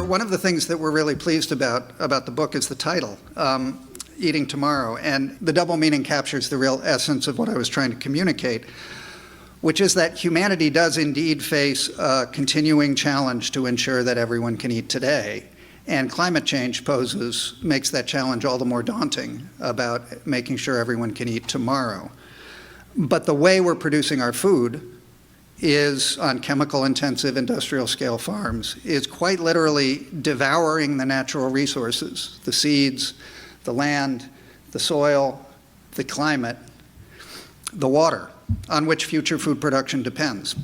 one of the things that we're really pleased about the book is the title, Eating Tomorrow. And the double meaning captures the real essence of what I was trying to communicate, which is that humanity does indeed face a continuing challenge to ensure that everyone can eat today. And climate change makes that challenge all the more daunting about making sure everyone can eat tomorrow. But the way we're producing our food is on chemical-intensive industrial-scale farms, is quite literally devouring the natural resources, the seeds, the land, the soil, the climate, the water, on which future food production depends.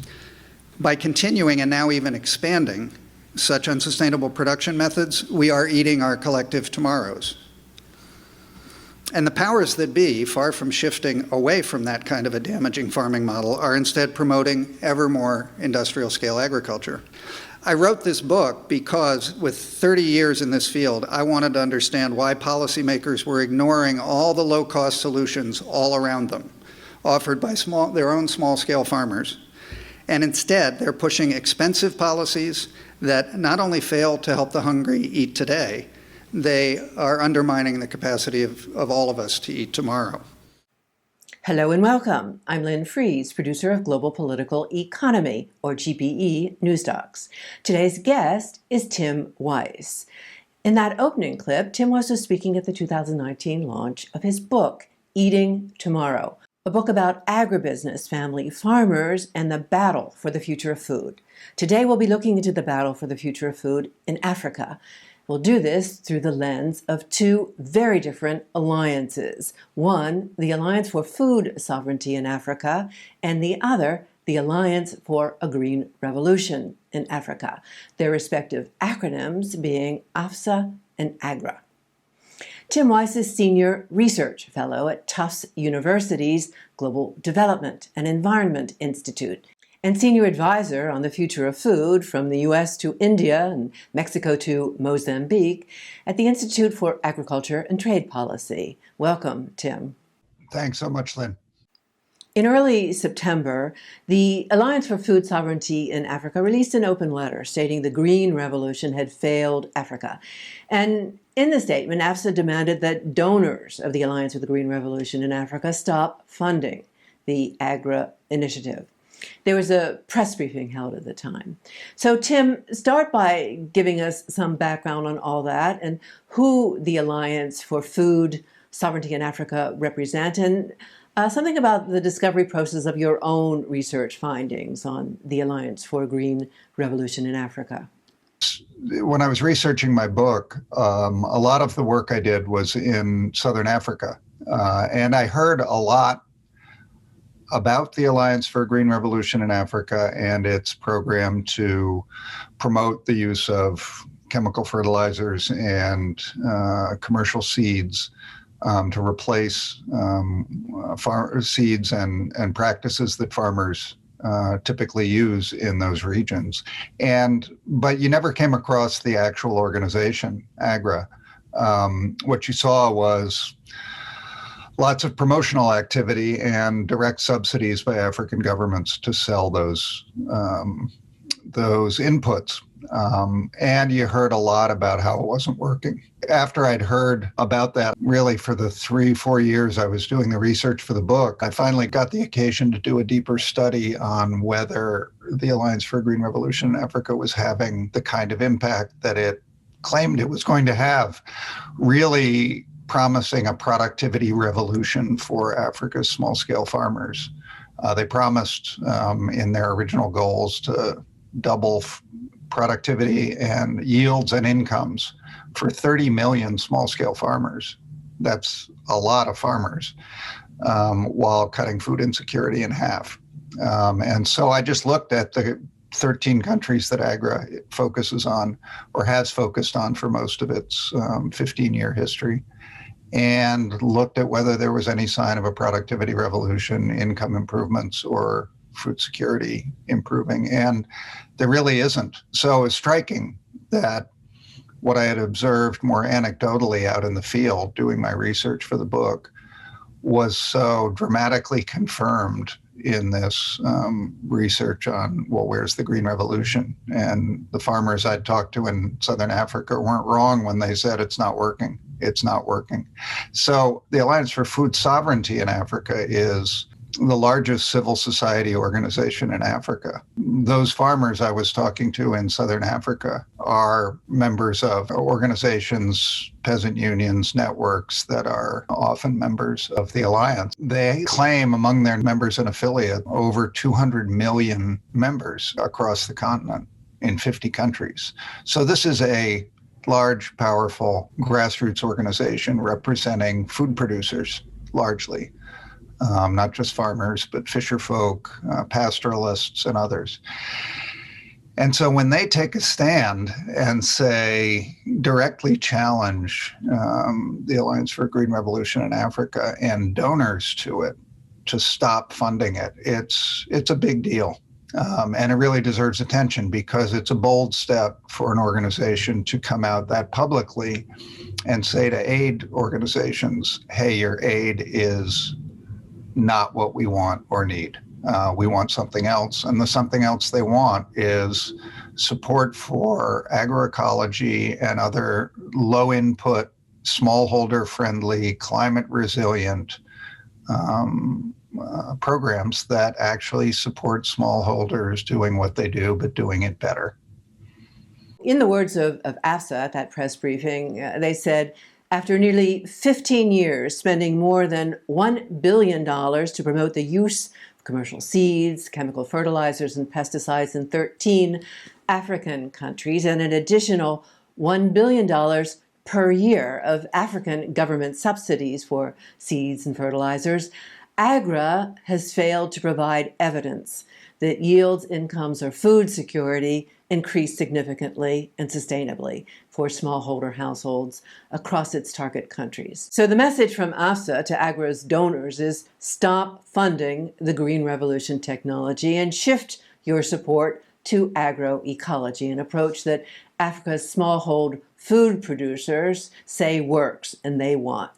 By continuing and now even expanding such unsustainable production methods, we are eating our collective tomorrows. And the powers that be, far from shifting away from that kind of a damaging farming model, are instead promoting ever more industrial-scale agriculture. I wrote this book because, with 30 years in this field, I wanted to understand why policymakers were ignoring all the low-cost solutions all around them, offered by their own small-scale farmers. And instead, they're pushing expensive policies that not only fail to help the hungry eat today, they are undermining the capacity of all of us to eat tomorrow. Hello and welcome. I'm Lynn Fries, producer of Global Political Economy, or GPE, News Docs. Today's guest is Tim Weiss. In that opening clip, Tim Weiss was speaking at the 2019 launch of his book, Eating Tomorrow, a book about agribusiness, family farmers, and the battle for the future of food. Today, we'll be looking into the battle for the future of food in Africa. We'll do this through the lens of two very different alliances. One, the Alliance for Food Sovereignty in Africa, and the other, the Alliance for a Green Revolution in Africa, their respective acronyms being AFSA and AGRA. Tim Weiss is Senior Research Fellow at Tufts University's Global Development and Environment Institute, and Senior Advisor on the future of food from the U.S. to India and Mexico to Mozambique at the Institute for Agriculture and Trade Policy. Welcome, Tim. Thanks so much, Lynn. In early September, the Alliance for Food Sovereignty in Africa released an open letter stating the Green Revolution had failed Africa. And in the statement, AFSA demanded that donors of the Alliance for the Green Revolution in Africa stop funding the AGRA initiative. There was a press briefing held at the time. So, Tim, start by giving us some background on all that and who the Alliance for Food Sovereignty in Africa represent, and something about the discovery process of your own research findings on the Alliance for a Green Revolution in Africa. When I was researching my book, a lot of the work I did was in Southern Africa. And I heard a lot about the Alliance for a Green Revolution in Africa and its program to promote the use of chemical fertilizers and commercial seeds to replace seeds and practices that farmers typically use in those regions. But you never came across the actual organization, AGRA. What you saw was lots of promotional activity and direct subsidies by African governments to sell those inputs. And you heard a lot about how it wasn't working. After I'd heard about that, really for the 3-4 years I was doing the research for the book, I finally got the occasion to do a deeper study on whether the Alliance for a Green Revolution in Africa was having the kind of impact that it claimed it was going to have, really promising a productivity revolution for Africa's small-scale farmers. They promised in their original goals to double productivity and yields and incomes for 30 million small-scale farmers. That's a lot of farmers, while cutting food insecurity in half. And so I just looked at the 13 countries that AGRA focuses on, or has focused on for most of its 15-year history, and looked at whether there was any sign of a productivity revolution, income improvements, or food security improving. And there really isn't. So it's striking that what I had observed more anecdotally out in the field doing my research for the book was so dramatically confirmed in this research on, well, where's the Green Revolution? And the farmers I'd talked to in Southern Africa weren't wrong when they said it's not working. It's not working. So the Alliance for Food Sovereignty in Africa is the largest civil society organization in Africa. Those farmers I was talking to in Southern Africa are members of organizations, peasant unions, networks that are often members of the Alliance. They claim among their members and affiliates over 200 million members across the continent in 50 countries. So this is a large, powerful grassroots organization representing food producers largely. Not just farmers, but fisher folk, pastoralists, and others. And so when they take a stand and say, directly challenge the Alliance for a Green Revolution in Africa and donors to it to stop funding it, it's a big deal. And it really deserves attention because it's a bold step for an organization to come out that publicly and say to aid organizations, hey, your aid is not what we want or need. We want something else. And the something else they want is support for agroecology and other low input, smallholder friendly, climate resilient programs that actually support smallholders doing what they do, but doing it better. In the words of AFSA at that press briefing, they said, after nearly 15 years spending more than $1 billion to promote the use of commercial seeds, chemical fertilizers, and pesticides in 13 African countries, and an additional $1 billion per year of African government subsidies for seeds and fertilizers, AGRA has failed to provide evidence that yields, incomes, or food security increase significantly and sustainably for smallholder households across its target countries. So the message from AFSA to AGRA's donors is stop funding the Green Revolution technology and shift your support to agroecology, an approach that Africa's smallhold food producers say works and they want.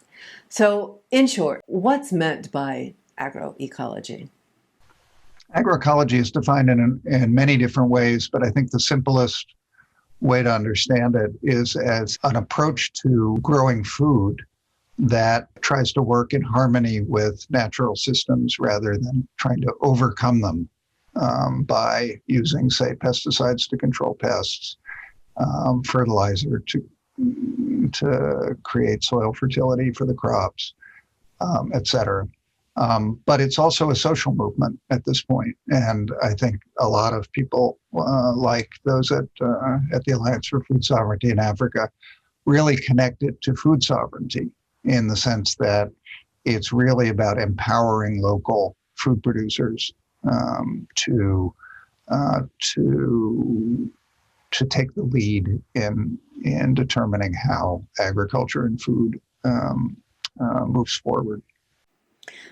So in short, what's meant by agroecology? Agroecology is defined in many different ways, but I think the simplest way to understand it is as an approach to growing food that tries to work in harmony with natural systems rather than trying to overcome them by using, say, pesticides to control pests, fertilizer to create soil fertility for the crops, et cetera. But it's also a social movement at this point. And I think a lot of people, like those at the Alliance for Food Sovereignty in Africa, really connect it to food sovereignty in the sense that it's really about empowering local food producers to take the lead in determining how agriculture and food moves forward.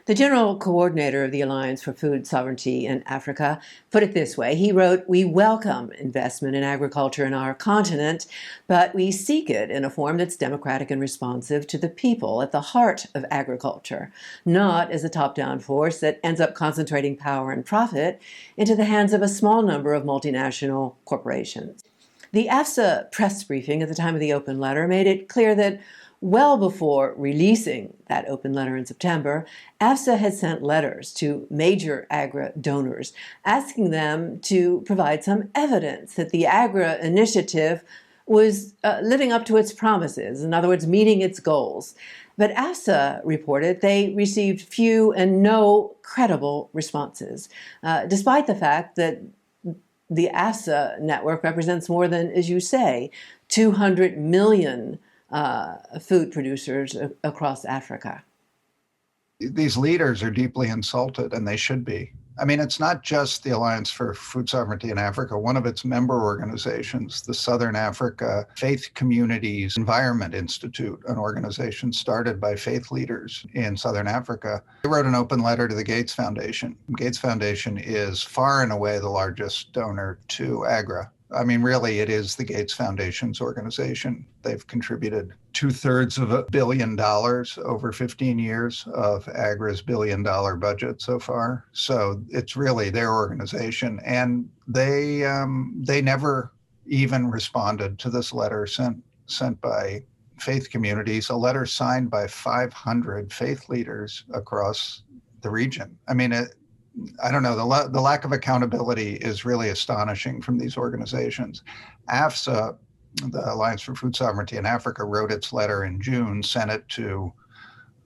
The general coordinator of the Alliance for Food Sovereignty in Africa put it this way. He wrote, "We welcome investment in agriculture in our continent, but we seek it in a form that's democratic and responsive to the people at the heart of agriculture, not as a top-down force that ends up concentrating power and profit into the hands of a small number of multinational corporations." The AFSA press briefing at the time of the open letter made it clear that well before releasing that open letter in September, AFSA had sent letters to major AGRA donors asking them to provide some evidence that the AGRA initiative was living up to its promises, in other words, meeting its goals. But AFSA reported they received few and no credible responses, despite the fact that the AFSA network represents more than, as you say, 200 million food producers across Africa. These leaders are deeply insulted, and they should be. I mean, it's not just the Alliance for Food Sovereignty in Africa. One of its member organizations, the Southern Africa Faith Communities Environment Institute, an organization started by faith leaders in Southern Africa, they wrote an open letter to the Gates Foundation. Gates Foundation is far and away the largest donor to AGRA. I mean, really, it is the Gates Foundation's organization. They've contributed 2/3 of $1 billion over 15 years of Agra's $1 billion budget so far. So it's really their organization, and they never even responded to this letter sent by faith communities, a letter signed by 500 faith leaders across the region. I mean, I don't know, the lack of accountability is really astonishing from these organizations. AFSA, the Alliance for Food Sovereignty in Africa, wrote its letter in June, sent it to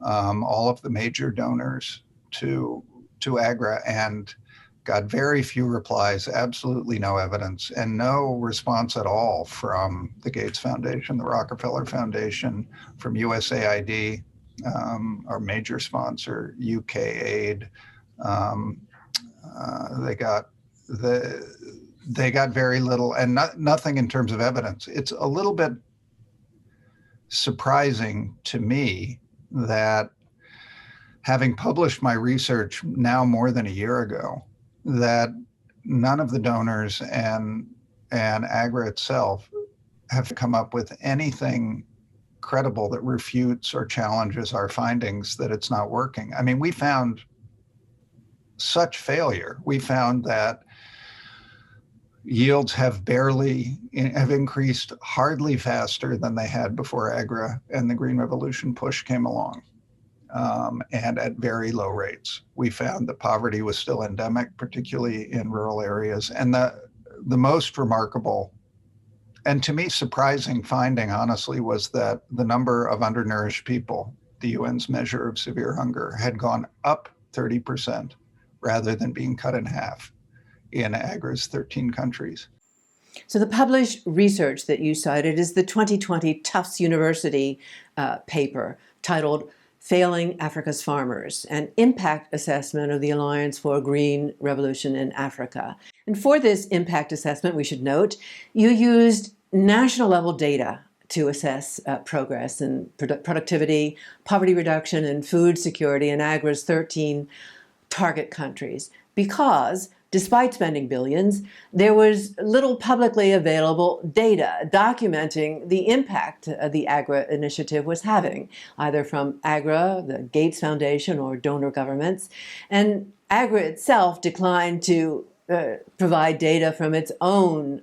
all of the major donors to AGRA, and got very few replies, absolutely no evidence, and no response at all from the Gates Foundation, the Rockefeller Foundation, from USAID, our major sponsor, UK Aid. They got very little, and nothing in terms of evidence. It's a little bit surprising to me that, having published my research now more than a year ago, that none of the donors and AGRA itself have come up with anything credible that refutes or challenges our findings that it's not working. I mean, we found such failure. We found that yields have increased hardly faster than they had before AGRA and the Green Revolution push came along, and at very low rates. We found that poverty was still endemic, particularly in rural areas. And the most remarkable, and to me surprising finding, honestly, was that the number of undernourished people, the UN's measure of severe hunger, had gone up 30%. Rather than being cut in half in AGRA's 13 countries. So the published research that you cited is the 2020 Tufts University paper titled Failing Africa's Farmers, an impact assessment of the Alliance for a Green Revolution in Africa. And for this impact assessment, we should note, you used national level data to assess progress in productivity, poverty reduction, and food security in AGRA's 13 target countries, because despite spending billions, there was little publicly available data documenting the impact the AGRA initiative was having, either from AGRA, the Gates Foundation, or donor governments. And AGRA itself declined to provide data from its own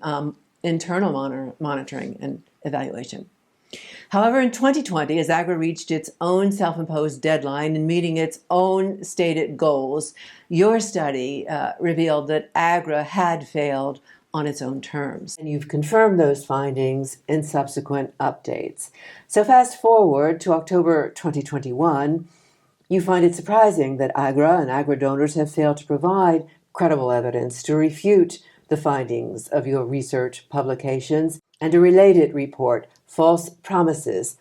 internal monitoring and evaluation. However, in 2020, as AGRA reached its own self-imposed deadline in meeting its own stated goals, your study revealed that AGRA had failed on its own terms. And you've confirmed those findings in subsequent updates. So fast forward to October 2021, you find it surprising that AGRA and AGRA donors have failed to provide credible evidence to refute the findings of your research publications and a related report, False Promises.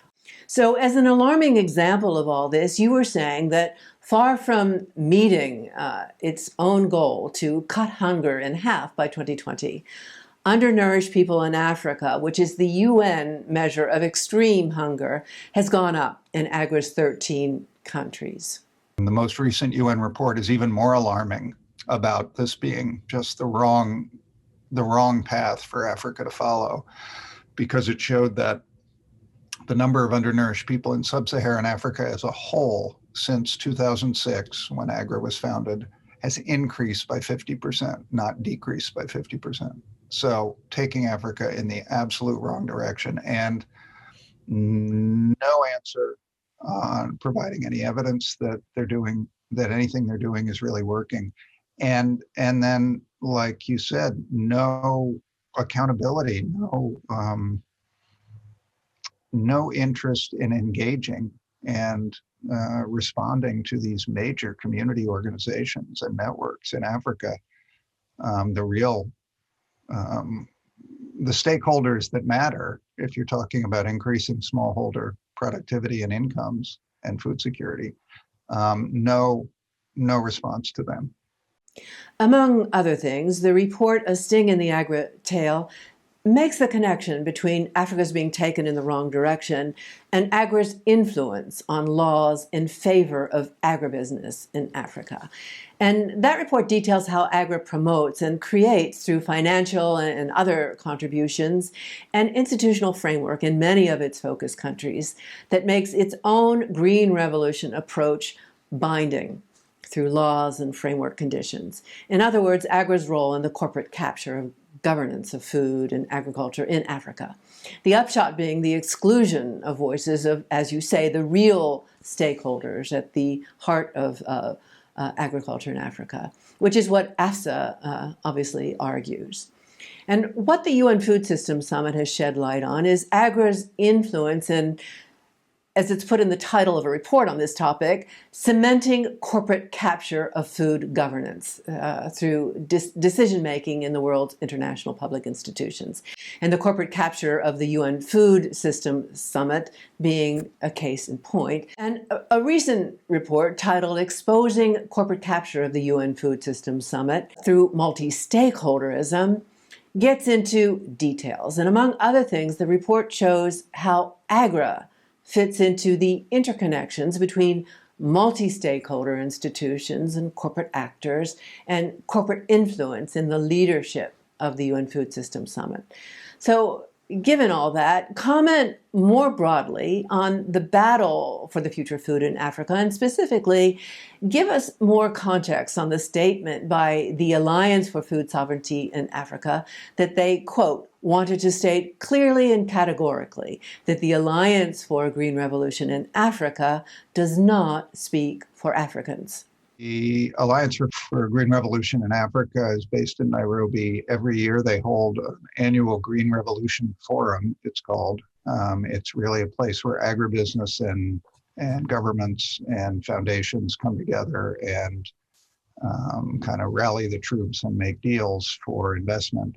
So as an alarming example of all this, you were saying that far from meeting its own goal to cut hunger in half by 2020, undernourished people in Africa, which is the UN measure of extreme hunger, has gone up in AGRA's 13 countries. The most recent UN report is even more alarming about this being just the wrong path for Africa to follow, because it showed that the number of undernourished people in sub-Saharan Africa as a whole since 2006, when AGRA was founded, has increased by 50%, not decreased by 50%. So taking Africa in the absolute wrong direction, and no answer on providing any evidence that anything they're doing is really working. And then, like you said, no accountability, no interest in engaging and responding to these major community organizations and networks in Africa. The stakeholders that matter, if you're talking about increasing smallholder productivity and incomes and food security, no response to them. Among other things, the report, A Sting in the AGRA Tail, makes the connection between Africa's being taken in the wrong direction and Agra's influence on laws in favor of agribusiness in Africa. And that report details how Agra promotes and creates, through financial and other contributions, an institutional framework in many of its focus countries that makes its own green revolution approach binding through laws and framework conditions. In other words, Agra's role in the corporate capture of governance of food and agriculture in Africa. The upshot being the exclusion of voices of, as you say, the real stakeholders at the heart of agriculture in Africa, which is what AFSA obviously argues. And what the UN Food Systems Summit has shed light on is Agra's influence in, as it's put in the title of a report on this topic, cementing corporate capture of food governance through decision-making in the world's international public institutions. And the corporate capture of the UN Food Systems Summit being a case in point. And a recent report titled Exposing Corporate Capture of the UN Food Systems Summit Through Multi-Stakeholderism gets into details. And among other things, the report shows how Agra fits into the interconnections between multi-stakeholder institutions and corporate actors and corporate influence in the leadership of the UN Food Systems Summit. So, given all that, comment more broadly on the battle for the future of food in Africa, and specifically, give us more context on the statement by the Alliance for Food Sovereignty in Africa that they, quote, wanted to state clearly and categorically that the Alliance for a Green Revolution in Africa does not speak for Africans. The Alliance for a Green Revolution in Africa is based in Nairobi. Every year they hold an annual Green Revolution Forum, it's called. It's really a place where agribusiness and governments and foundations come together and kind of rally the troops and make deals for investment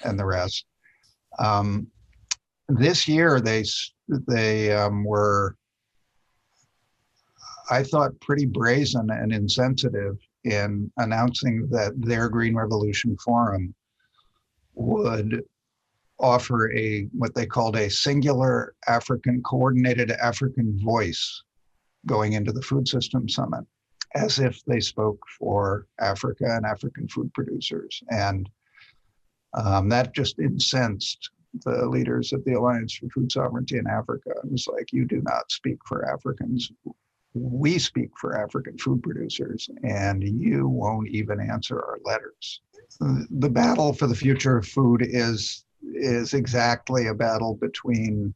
and the rest. This year they were, I thought, pretty brazen and insensitive in announcing that their Green Revolution Forum would offer what they called a singular coordinated African voice going into the Food Systems Summit, as if they spoke for Africa and African food producers. And that just incensed the leaders of the Alliance for Food Sovereignty in Africa. It was like, you do not speak for Africans. We speak for African food producers, and you won't even answer our letters. The battle for the future of food is exactly a battle between,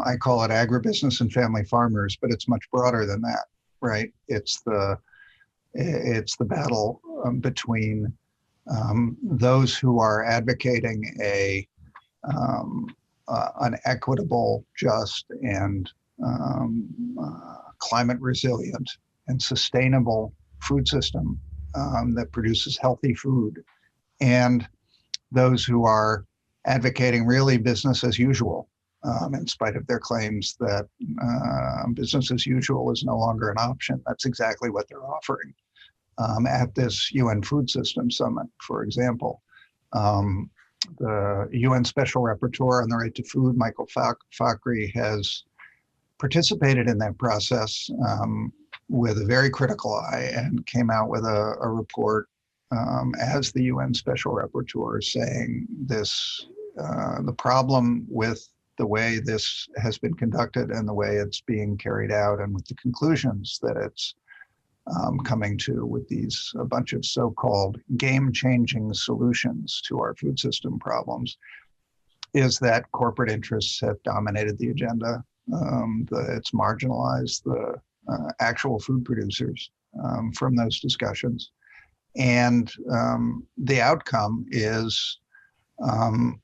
I call it agribusiness and family farmers, but it's much broader than that, right? It's the battle between those who are advocating an equitable, just, and climate resilient and sustainable food system that produces healthy food, and those who are advocating really business as usual, in spite of their claims that business as usual is no longer an option. That's exactly what they're offering at this UN Food Systems Summit, for example. The UN Special Rapporteur on the Right to Food, Michael Fakhri, has participated in that process with a very critical eye and came out with a report as the UN Special Rapporteur saying the problem with the way this has been conducted and the way it's being carried out, and with the conclusions that it's coming to with a bunch of so-called game-changing solutions to our food system problems, is that corporate interests have dominated the agenda. It's marginalized the actual food producers from those discussions. And the outcome is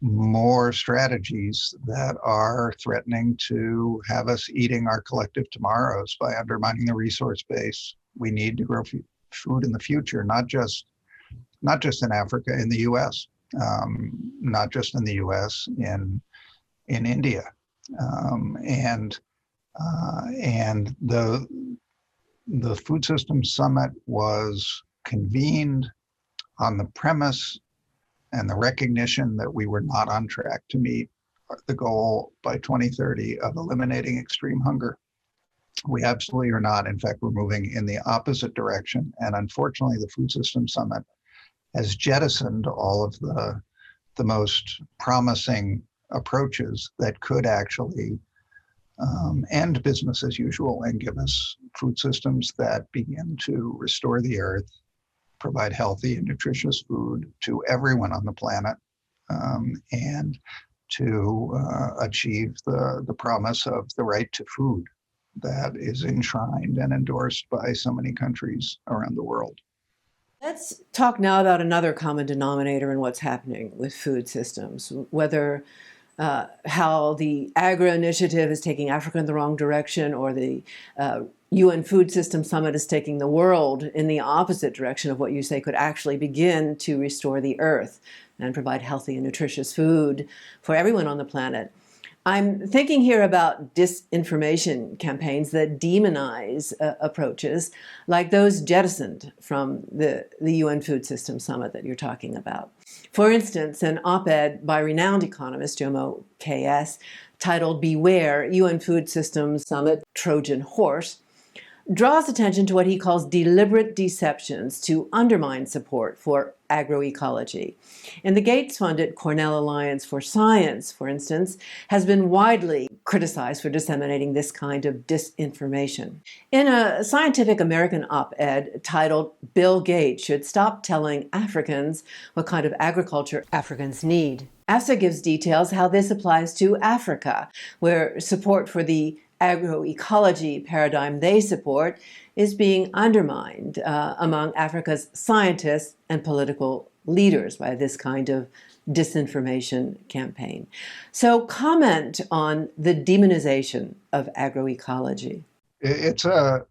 more strategies that are threatening to have us eating our collective tomorrows by undermining the resource base we need to grow food in the future, not just in Africa, in the U.S., not just in the U.S., in India. And the Food Systems Summit was convened on the premise and the recognition that we were not on track to meet the goal by 2030 of eliminating extreme hunger. We absolutely are not. In fact, we're moving in the opposite direction. And unfortunately, the Food Systems Summit has jettisoned all of the most promising approaches that could actually end business as usual and give us food systems that begin to restore the earth, provide healthy and nutritious food to everyone on the planet, and to achieve the promise of the right to food that is enshrined and endorsed by so many countries around the world. Let's talk now about another common denominator in what's happening with food systems, whether how the Agri Initiative is taking Africa in the wrong direction, or the UN Food System Summit is taking the world in the opposite direction of what you say could actually begin to restore the earth and provide healthy and nutritious food for everyone on the planet. I'm thinking here about disinformation campaigns that demonize approaches like those jettisoned from the UN Food System Summit that you're talking about. For instance, an op-ed by renowned economist Jomo K.S. titled "Beware UN Food Systems Summit Trojan Horse" draws attention to what he calls deliberate deceptions to undermine support for agroecology. And the Gates-funded Cornell Alliance for Science, for instance, has been widely criticized for disseminating this kind of disinformation. In a Scientific American op-ed titled "Bill Gates Should Stop Telling Africans What Kind of Agriculture Africans Need," AFSA gives details how this applies to Africa, where support for the agroecology paradigm they support is being undermined among Africa's scientists and political leaders by this kind of disinformation campaign. So comment on the demonization of agroecology. It's a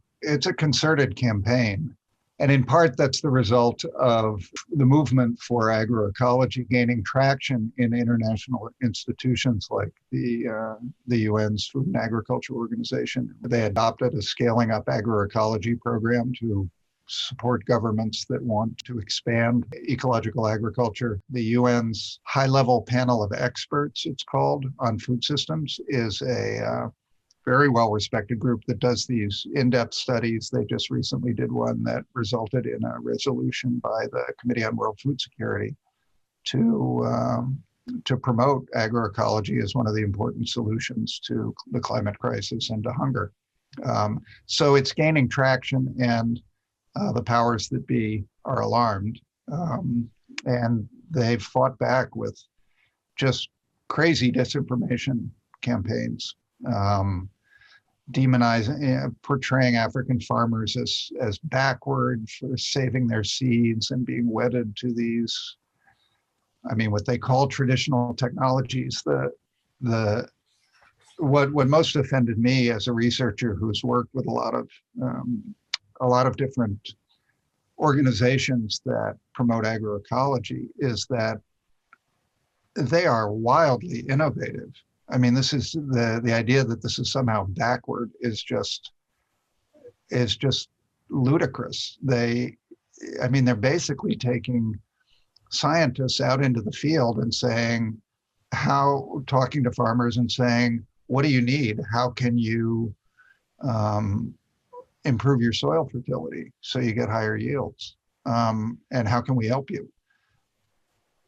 concerted campaign. And in part, that's the result of the movement for agroecology gaining traction in international institutions like the UN's Food and Agriculture Organization. They adopted a scaling up agroecology program to support governments that want to expand ecological agriculture. The UN's high-level panel of experts, it's called, on food systems, is a very well-respected group that does these in-depth studies. They just recently did one that resulted in a resolution by the Committee on World Food Security to promote agroecology as one of the important solutions to the climate crisis and to hunger. So it's gaining traction, and the powers that be are alarmed. And they've fought back with just crazy disinformation campaigns. Demonizing, portraying African farmers as backward for saving their seeds and being wedded to these, what they call traditional technologies. What most offended me as a researcher who's worked with a lot of different organizations that promote agroecology is that they are wildly innovative. This is the idea that this is somehow backward is just ludicrous. They're basically taking scientists out into the field and talking to farmers and saying, what do you need? How can you improve your soil fertility so you get higher yields? And how can we help you?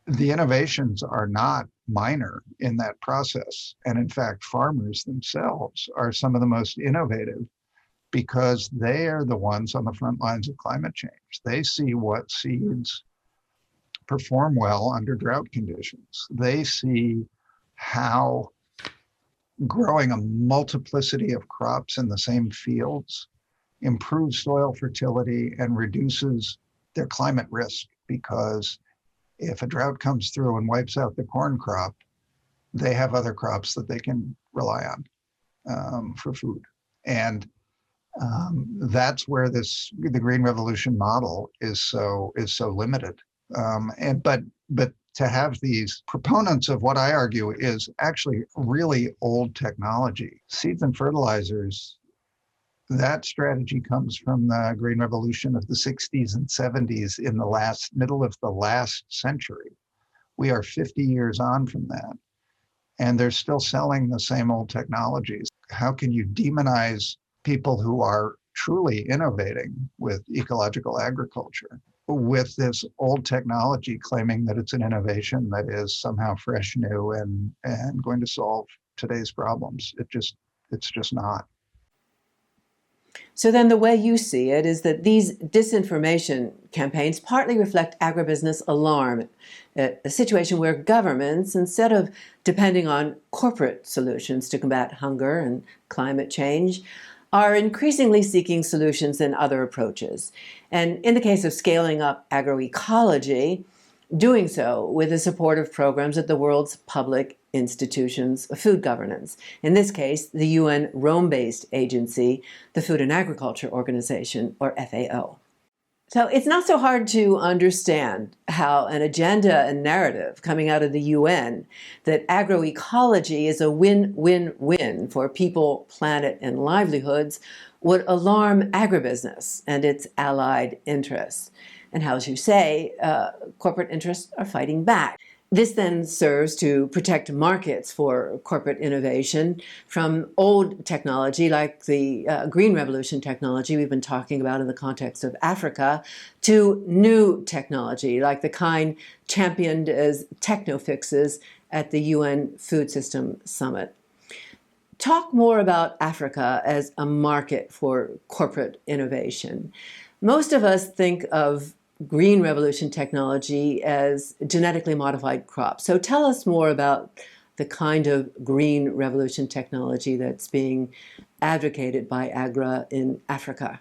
The innovations are not minor in that process. And in fact, farmers themselves are some of the most innovative because they are the ones on the front lines of climate change. They see what seeds perform well under drought conditions. They see how growing a multiplicity of crops in the same fields improves soil fertility and reduces their climate risk, because if a drought comes through and wipes out the corn crop, they have other crops that they can rely on for food. And that's where the Green Revolution model is so limited. But to have these proponents of what I argue is actually really old technology, seeds and fertilizers, that strategy comes from the Green Revolution of the 60s and 70s in the middle of the last century, We are 50 years on from that, and they're still selling the same old technologies. How can you demonize people who are truly innovating with ecological agriculture with this old technology, claiming that it's an innovation that is somehow fresh, new, and going to solve today's problems? It's just not. So then the way you see it is that these disinformation campaigns partly reflect agribusiness alarm, a situation where governments, instead of depending on corporate solutions to combat hunger and climate change, are increasingly seeking solutions in other approaches. And in the case of scaling up agroecology, doing so with the support of programs at the world's public institutions of food governance. In this case, the UN Rome-based agency, the Food and Agriculture Organization, or FAO. So it's not so hard to understand how an agenda and narrative coming out of the UN that agroecology is a win-win-win for people, planet, and livelihoods would alarm agribusiness and its allied interests. And how, as you say, corporate interests are fighting back. This then serves to protect markets for corporate innovation from old technology like the green revolution technology we've been talking about in the context of Africa to new technology like the kind championed as techno-fixes at the UN Food System Summit. Talk more about Africa as a market for corporate innovation. Most of us think of green revolution technology as genetically modified crops. So tell us more about the kind of green revolution technology that's being advocated by AGRA in Africa.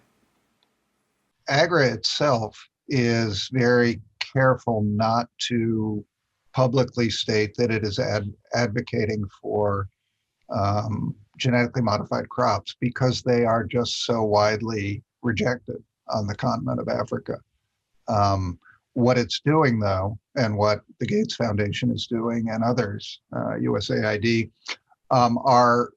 AGRA itself is very careful not to publicly state that it is advocating for genetically modified crops because they are just so widely rejected on the continent of Africa. What it's doing, though, and what the Gates Foundation is doing and others, USAID, are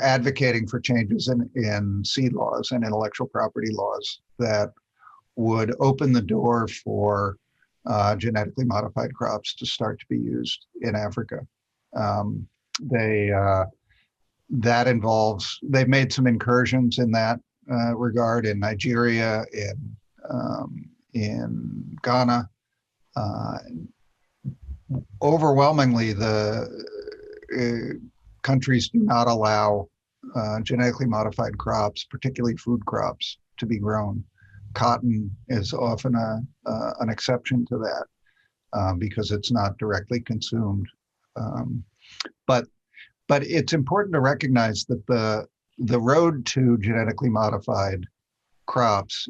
advocating for changes in seed laws and intellectual property laws that would open the door for genetically modified crops to start to be used in Africa. That involves, they've made some incursions in that regard in Nigeria, in Ghana. Overwhelmingly, the countries do not allow genetically modified crops, particularly food crops, to be grown. Cotton is often an exception to that because it's not directly consumed. But it's important to recognize that the road to genetically modified crops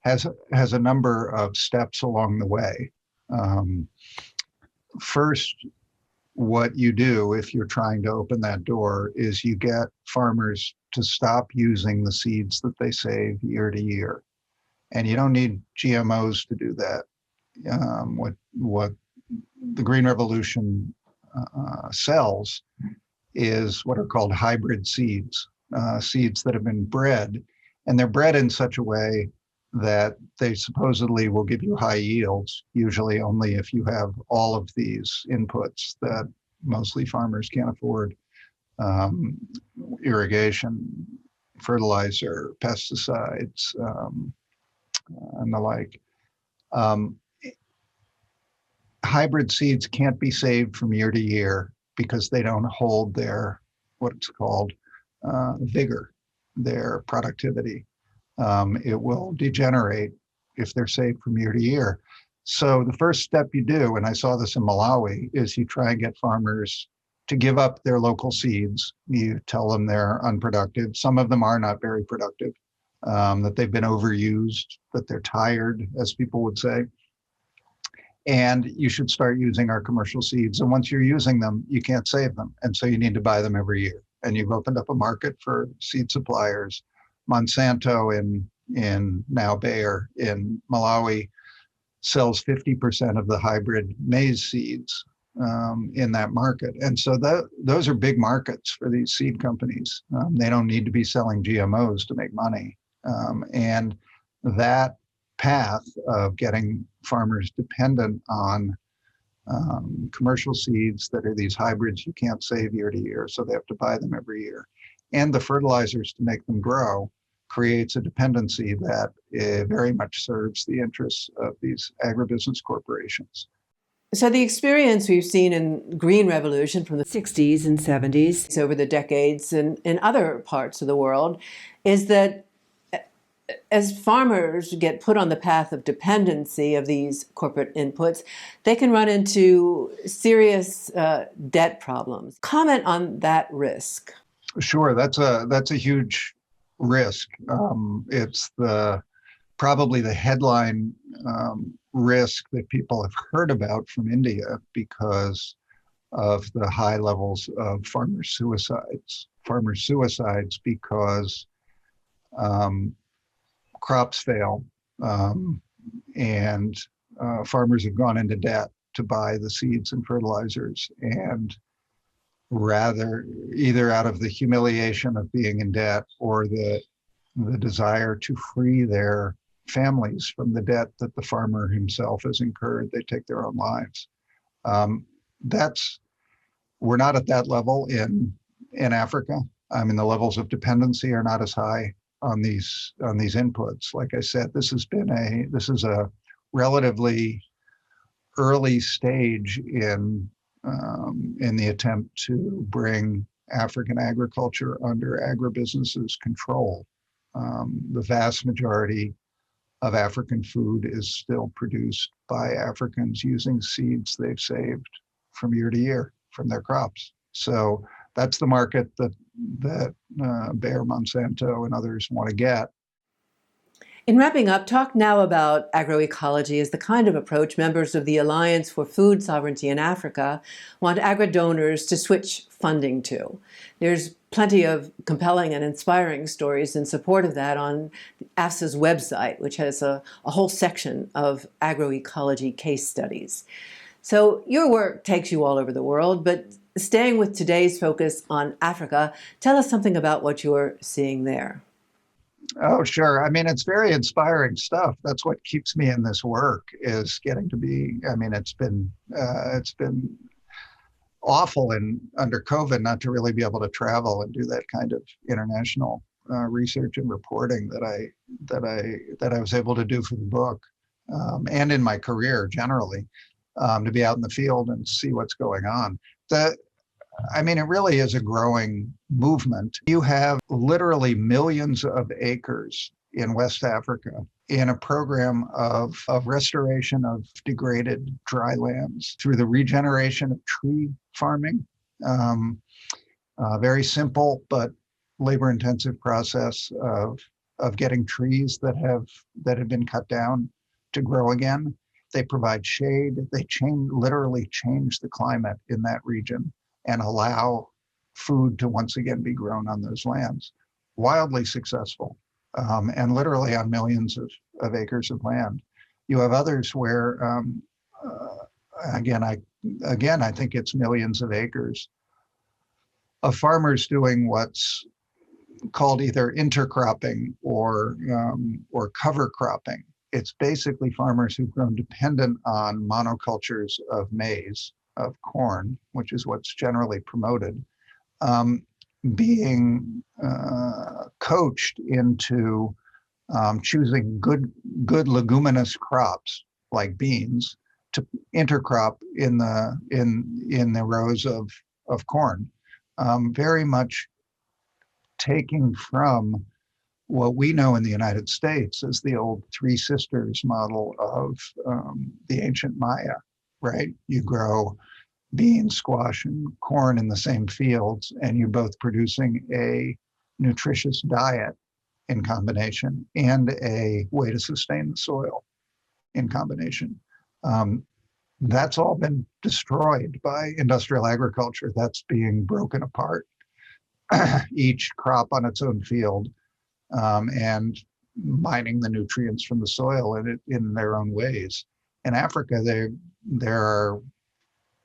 has a number of steps along the way. First, what you do if you're trying to open that door is you get farmers to stop using the seeds that they save year to year. And you don't need GMOs to do that. What the Green Revolution sells is what are called hybrid seeds, seeds that have been bred, and they're bred in such a way that they supposedly will give you high yields, usually only if you have all of these inputs that mostly farmers can't afford: irrigation, fertilizer, pesticides, and the like. Hybrid seeds can't be saved from year to year because they don't hold their, what's called, vigor, their productivity. It will degenerate if they're saved from year to year. So the first step you do, and I saw this in Malawi, is you try and get farmers to give up their local seeds. You tell them they're unproductive. Some of them are not very productive, that they've been overused, that they're tired, as people would say. And you should start using our commercial seeds. And once you're using them, you can't save them. And so you need to buy them every year. And you've opened up a market for seed suppliers. Monsanto in now Bayer in Malawi sells 50% of the hybrid maize seeds in that market. And so those are big markets for these seed companies. They don't need to be selling GMOs to make money. And that path of getting farmers dependent on commercial seeds that are these hybrids you can't save year to year, so they have to buy them every year. And the fertilizers to make them grow creates a dependency that very much serves the interests of these agribusiness corporations. So the experience we've seen in green revolution from the 60s and 70s over the decades and in other parts of the world is that as farmers get put on the path of dependency of these corporate inputs, they can run into serious debt problems. Comment on that risk. Sure, that's a huge risk. It's probably the headline risk that people have heard about from India because of the high levels of farmer suicides. Farmer suicides because crops fail and farmers have gone into debt to buy the seeds and fertilizers, and rather either out of the humiliation of being in debt or the desire to free their families from the debt that the farmer himself has incurred, they take their own lives. We're not at that level in Africa. I mean, the levels of dependency are not as high on these inputs. Like I said, this is a relatively early stage in the attempt to bring African agriculture under agribusiness's control. The vast majority of African food is still produced by Africans using seeds they've saved from year to year from their crops. So that's the market that Bayer, Monsanto, and others want to get. In wrapping up, talk now about agroecology as the kind of approach members of the Alliance for Food Sovereignty in Africa want agri-donors to switch funding to. There's plenty of compelling and inspiring stories in support of that on AFSA's website, which has a whole section of agroecology case studies. So your work takes you all over the world, but staying with today's focus on Africa, tell us something about what you're seeing there. Oh, sure. I mean, it's very inspiring stuff. That's what keeps me in this work, is getting to be, I mean, it's been awful under COVID not to really be able to travel and do that kind of international research and reporting that I was able to do for the book, and in my career generally, to be out in the field and see what's going on. I mean, it really is a growing movement. You have literally millions of acres in West Africa in a program of restoration of degraded dry lands through the regeneration of tree farming. Very simple but labor-intensive process of getting trees that have been cut down to grow again. They provide shade. They literally change the climate in that region and allow food to once again be grown on those lands. Wildly successful, and literally on millions of acres of land. You have others where, again, I think it's millions of acres of farmers doing what's called either intercropping or cover cropping. It's basically farmers who've grown dependent on monocultures of maize, of corn, which is what's generally promoted, being coached into choosing good leguminous crops like beans to intercrop in the rows of corn, very much taking from what we know in the United States as the old Three Sisters model of the ancient Maya, right? You grow beans, squash, and corn in the same fields, and you're both producing a nutritious diet in combination and a way to sustain the soil in combination. That's all been destroyed by industrial agriculture. That's being broken apart, each crop on its own field, and mining the nutrients from the soil in their own ways. In Africa, there are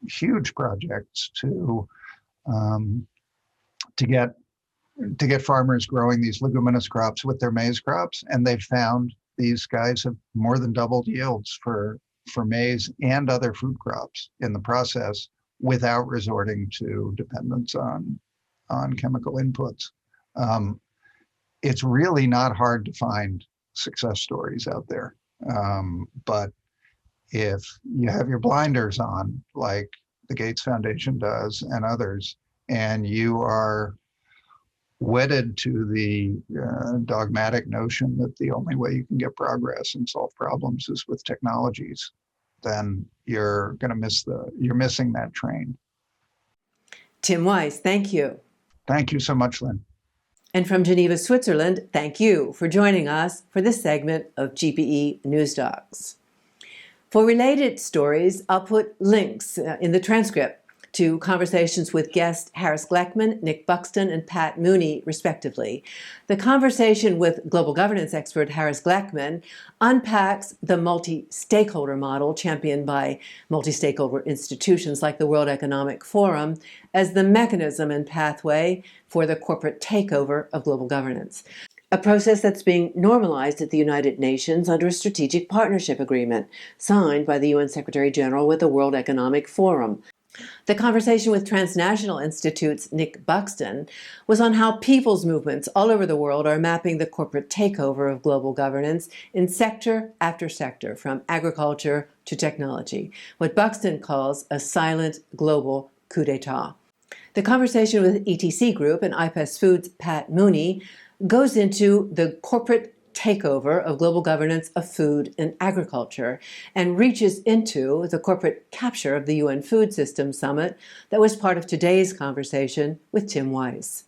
huge projects to get farmers growing these leguminous crops with their maize crops, and they've found these guys have more than doubled yields for for maize and other food crops in the process without resorting to dependence on chemical inputs. It's really not hard to find success stories out there. But if you have your blinders on, like the Gates Foundation does and others, and you are wedded to the dogmatic notion that the only way you can get progress and solve problems is with technologies, then you're missing that train. Tim Weiss, thank you. Thank you so much, Lynn. And from Geneva, Switzerland, thank you for joining us for this segment of GPE News Docs. For related stories, I'll put links in the transcript to conversations with guests Harris Gleckman, Nick Buxton, and Pat Mooney, respectively. The conversation with global governance expert Harris Gleckman unpacks the multi-stakeholder model championed by multi-stakeholder institutions like the World Economic Forum as the mechanism and pathway for the corporate takeover of global governance, a process that's being normalized at the United Nations under a strategic partnership agreement signed by the UN Secretary General with the World Economic Forum. The conversation with Transnational Institute's Nick Buxton was on how people's movements all over the world are mapping the corporate takeover of global governance in sector after sector, from agriculture to technology, what Buxton calls a silent global coup d'etat. The conversation with ETC Group and IPES Foods' Pat Mooney goes into the corporate takeover of global governance of food and agriculture and reaches into the corporate capture of the UN Food Systems Summit that was part of today's conversation with Tim Weiss.